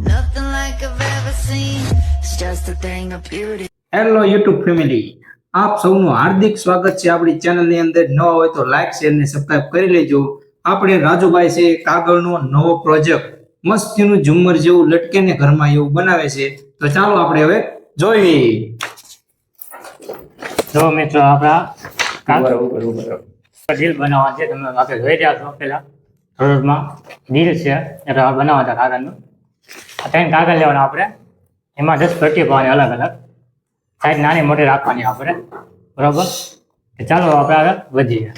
Nothing like I've ever seen. It's just a thing of beauty. Hello YouTube family, આપ સૌનું હાર્દિક સ્વાગત છે આપણી ચેનલની અંદર. નવા હોય તો લાઈક શેર ને સબસ્ક્રાઇબ કરી લેજો. આપણે રાજુભાઈ છે કાગળનો નવો પ્રોજેક્ટ મસ્તીનું ઝુમ્મર જેવું લટકે ને ઘરમાં એવું બનાવે છે. તો ચાલો આપણે હવે જોઈએ. જો મિત્રો આપણા દિલ બનાવવા છે. તમે આપણે જોઈ રહ્યા છો પેલા રોડમાં દિલ છે એટલે બનાવવા હતા કાગળનું. આ ત્રણ કાગળ લેવાના આપણે, એમાં 10 પટ્ટી પાવાની અલગ અલગ સાઈઝ નાની મોટી રાખવાની આપણે, બરોબર. ચાલો આપણે આગળ વધીએ.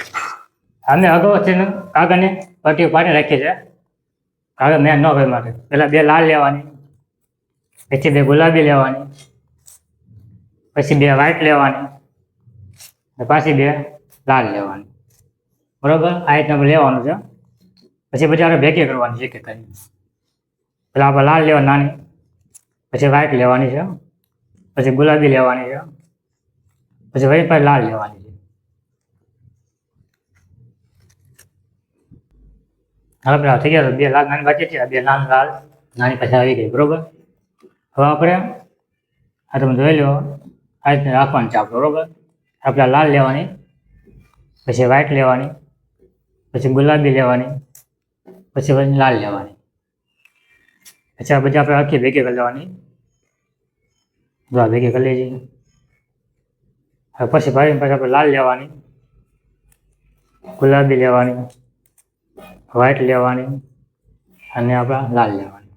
અમે અગાઉ છે ને કાગળની પટ્ટી પાડી રાખી છે કાગળ મેં ન કરવા માટે. પહેલાં 2 લાલ લેવાની, પછી 2 ગુલાબી લેવાની, પછી 2 વ્હાઈટ લેવાની, પાછી 2 લાલ લેવાની, બરોબર. આ રીતના આપણે લેવાનું છે. પછી આપણે ભેગી કરવાની છે એક એક કરીને. પેલા આપણે લાલ લેવાની નાની, પછી વ્હાઈટ લેવાની છે, પછી ગુલાબી લેવાની છે, પછી વળી પાછી લાલ લેવાની છે. હવે પેલા થઈ ગયા 2 લાલ નાની બાકી છે, 2 લાલ નાની પછી આવી ગઈ, બરોબર. હવે આપણે આ તમે જોઈ લો આ રીતના રાખવાનું છે આપણે, બરોબર. આપણે લાલ લેવાની, પછી વ્હાઈટ લેવાની, પછી ગુલાબી લેવાની, પછી લાલ લેવાની, પછી આ બધી આપણે આખી ભેગી કરી લેવાની. ભેગી કરી લેજે. હવે પછી આપણે લાલ લેવાની, ગુલાબી લેવાની, વ્હાઈટ લેવાની અને આપણે લાલ લેવાની.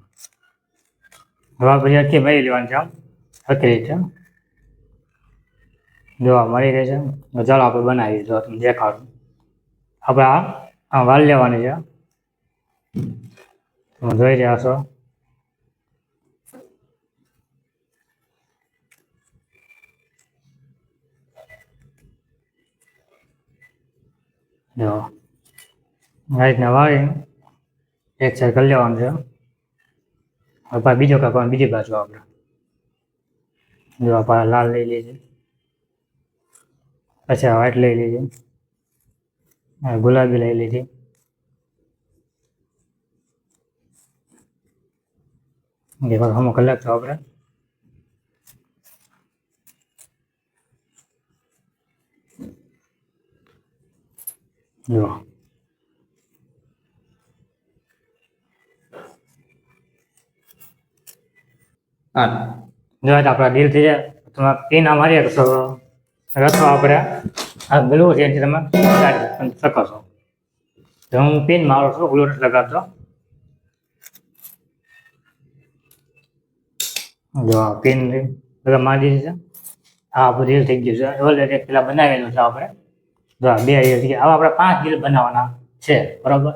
હવે પછી આખી ભરી લેવાની છે આમ આખી રીતે. જોવા મળી રહે છે. ચાલો આપણે બનાવીએ. જો તમે દેખાડું, આપણે આ વાલ લેવાની છે. તમે જોઈ રહ્યા છો. જો આ રીતના વાળી એક સાઈડ કરી લેવાનું છે. હવે બીજો કાપવાનું બીજી બાજુ આપણે. જો આપણે લાલ લઈ લઈએ, પછી આ વ્હાઈટ લઈ લીધી, ગુલાબી લઈ લીધી, અમુક કલાક તો આપણે જો આપણા દિલ થઈ જાય. તમે પીન મારીએ તો રસો આપણે આ ગ્લુ છે એથી તમે લગાડી શકો છો. તો હું પિન મારું છું, ગ્લુ નથી લગાડતો. જો આ પિન બધા મારી દીધી છે. આ આપણું દિલ થઈ ગયું છે. ઓલરેડી પેલા બનાવેલું છે આપણે. જો 2 દિલ થઈ ગયા. હવે આપણે 5 દિલ બનાવવાના છે, બરોબર.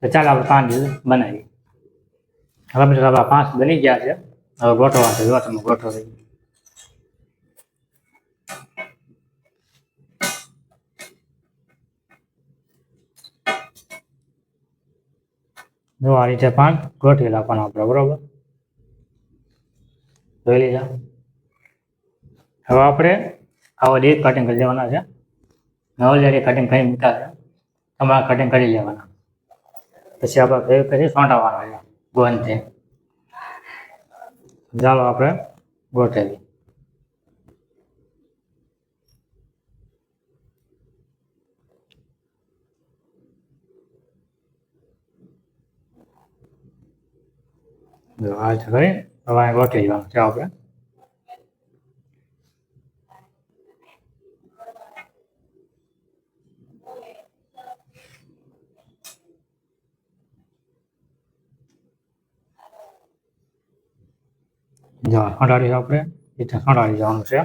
તો ચાલો આપણે 5 દિલ બનાવીએ. હવે આપણા 5 બની ગયા છે. હવે ગોઠવવા છે. જો તમે ગોઠવી જો આ રીતે 5 ગોઠવી નાખવાના આપણે, બરોબર. જોઈ લીધા. હવે આપણે આવા રીતે કટિંગ કરી લેવાના છે. ઓલરેડી કટિંગ કરી મૂક્યા છે, તમારે કટિંગ કરી લેવાના. પછી આપણે ભેગ કરી સોંટાવાના છે ગોંદથી. ચાલો આપણે ગોઠવી. જો આ રીતે કરી હવે ગોઠવી દેવાનું છે આપણે. જો સંડાડી આપણે રીતે સંડાડી જવાનું છે.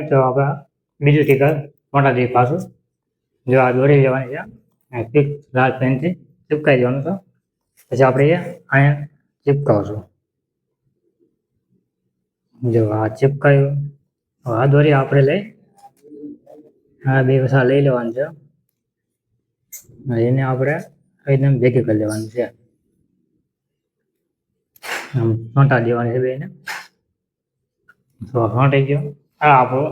તો આપણે બીજું ટીકર મોટા દી પાછું જો આ દોરી લેવાની છે. પીક લાલ પેનથી ચીપકાઈ દેવાનું છે. પછી આપણે અહીંયા ચીપકાવશું. જો આ ચીપકાયું. આ દોરી આપણે લઈ આ 2 વસા લઈ લેવાનું છે. એને આપણે એકદમ ભેગી કરી લેવાનું છે. આમ સોંટા દેવાની છે બેને. તો સોંટાઈ ગયો. આ આપણું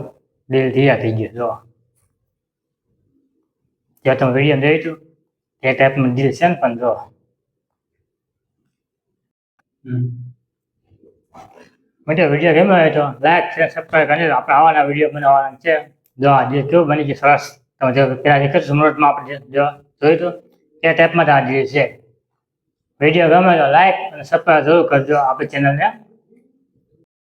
દિલ તૈયાર થઈ ગયું. જો જ્યાં તમે વિડીયો જોયું હતું એ ટાઈપનું દિલ છે ને પણ જો મિત્રો વિડીયો ગમ્યો હોય તો લાઈક શેર સબસ્ક્રાઈબ કરી દો. આપણે આવાના વિડીયો બનાવવાના છે. જો આ દિલ કેવું બની ગયું સરસ. તમે જો પેલા એક જ મિનિટમાં આપણે જો જોયું હતું તે ટાઈપમાં જ આ દિલ છે. વિડીયો ગમે તો લાઈક અને સબસ્ક્રાઈબ જરૂર કરજો આપણી ચેનલને.